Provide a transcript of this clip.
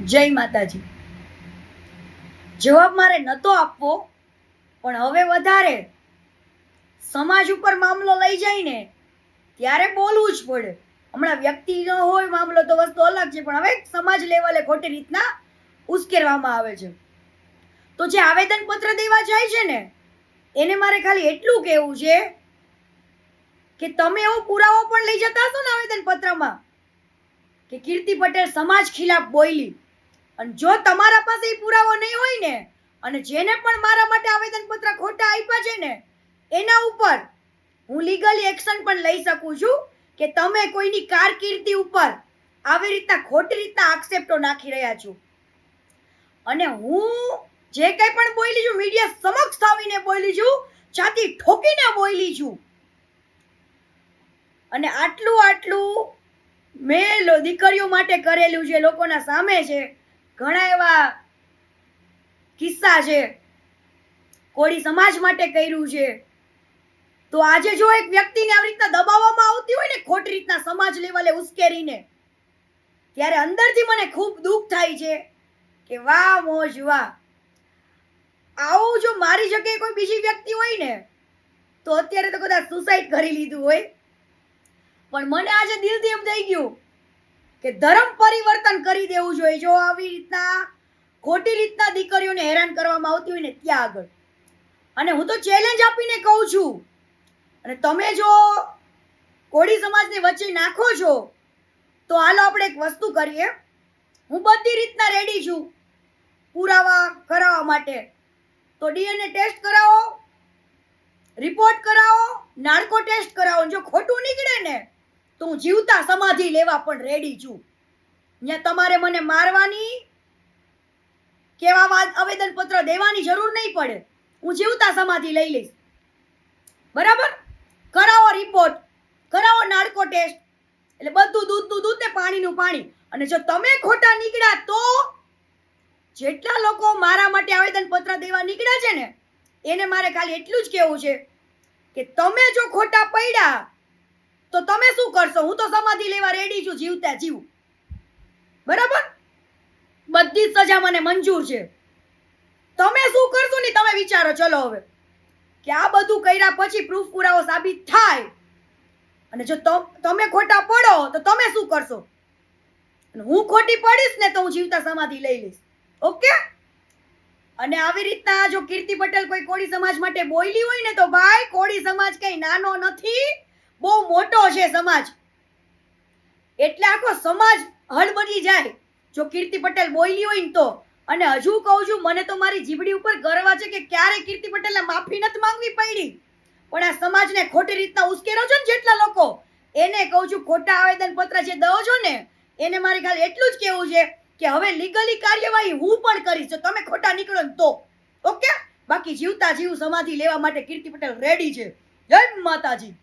જય માતાજી. જવાબ મારે નતો આપવો, પણ હવે વધારે સમાજ ઉપર મામલો લઈ જાય ને ત્યારે બોલવું જ પડે. હમણાં વ્યક્તિ ન હોય મામલો તો વસ્તુ અલગ છે, પણ હવે સમાજ લેવલે ખોટી રીતના ઉશ્કેરવામાં આવે છે. તો જે આવેદન પત્ર દેવા જાય છે ને એને મારે ખાલી એટલું કહેવું છે કે તમે એવો પુરાવો પણ લઈ જતા હશો ને આવેદન પત્રમાં કે કીર્તિ પટેલ સમાજ ખિલાફ બોલી, અને જો તમારા પાસે એ પુરાવો નહીં હોય ને, અને જેને પણ મારા માટે આવેદન પત્ર ખોટા આપ્યા છે ને એના ઉપર હું લીગલી એક્શન પણ લઈ શકું છું કે તમે કોઈની કારકિર્દી ઉપર આવી રીતના ખોટી રીતના આક્ષેપો નાખી રહ્યા છો. અને હું જે કંઈ પણ બોલી છું મીડિયા સમક્ષ આવીને બોલી છું, છાતી ઠોકીને બોલી છું. અને આટલું મેં દીકરીઓ માટે કરેલું છે, લોકોના સામે છે. ઘણા એવા કિસ્સા છે, કોળી સમાજ માટે કર્યું છે. તો આજે જો એક વ્યક્તિને આવી રીતના દબાવવામાં આવતી હોય ને ખોટી રીતના સમાજ લેવલે ઉશ્કેરીને, ત્યારે અંદરથી મને ખૂબ દુઃખ થાય છે કે વાહ મોજ વાહ. આવું જો મારી જગ્યાએ કોઈ બીજી વ્યક્તિ હોય ને તો અત્યારે તો કદાચ સુસાઇડ કરી લીધું હોય. પણ મને આજે દિલથી એમ થઈ ગયું કે ધર્મ પરિવર્તન કરી દેવું જોઈએ જો આવી રીતના ખોટી રીતના દીકરીઓને હેરાન કરવામાં આવતી હોય ને ત્યાં આગળ. અને હું તો ચેલેન્જ આપીને કહું છું, અને તમે જો કોળી સમાજને વચ્ચે નાખો છો તો હાલો આપણે એક વસ્તુ કરીએ. હું બધી રીતના રેડી છું પુરાવા કરાવવા માટે. તો ડીએનએ ટેસ્ટ કરાવો, રિપોર્ટ કરાવો, નાર્કો ટેસ્ટ કરાવો. જો ખોટું નીકળે ને તો હું જીવતા સમાધિ લેવા પણ રેડી છું. ત્યાં તમારે મને મારવાની કેવા આવેદન પત્ર દેવાની જરૂર નહીં પડે. હું જીવતા સમાધિ લઈ લઈશ. બરાબર? કરાવો રિપોર્ટ, કરાવો નાર્કો ટેસ્ટ, એટલે બધું દૂધનું દૂધ ને પાણીનું પાણી. અને જો તમે ખોટા નીકળ્યા તો જેટલા લોકો મારા માટે આવેદન પત્ર દેવા નીકળ્યા છે ને એને મારે ખાલી એટલું જ કહેવું છે કે તમે જો ખોટા પડ્યા તો તમે શું કરશો? હું તો સમાધિ લેવા રેડી છું, જીવતા જીવ. બરાબર? બધી સજા મને મંજૂર છે. તમે શું કરશો ને તમે વિચારો. ચલો હવે કે આ બધું કર્યા પછી પ્રૂફ પુરાવો સાબિત થાય અને જો તમે ખોટા પડો તો તમે શું કરશો? હું ખોટી પડીશ ને તો હું જીવતા સમાધિ લઈ લઈશ. ઓકે? અને આવી રીતના જો કીર્તિ પટેલ કોઈ કોળી સમાજ માટે બોલી હોય ને તો ભાઈ કોળી સમાજ કઈ નાનો નથી, બહુ મોટો છે સમાજ. એટલે આખો સમાજ હળબળી જાય જો કીર્તિ પટેલ બોલી હોય ને તો. અને હજુ કહું છું, મને તો મારી જીભડી ઉપર ગર્વ છે કે ક્યારે કીર્તિ પટેલને માફી નથી માંગવી પડી. પણ આ સમાજને ખોટી રીતના ઉશ્કેરો છો ને જેટલા લોકો, એને કહું છું ખોટા આવેદન પત્ર જે દો છો ને એને મારે ખાલી એટલું જ કહેવું છે કે હવે લીગલી કાર્યવાહી હું પણ કરીશ જો તમે ખોટા નીકળો ને તો. ઓકે? બાકી જીવતા જીવ સમાધિ લેવા માટે કીર્તિ પટેલ રેડી છે. જય માતાજી.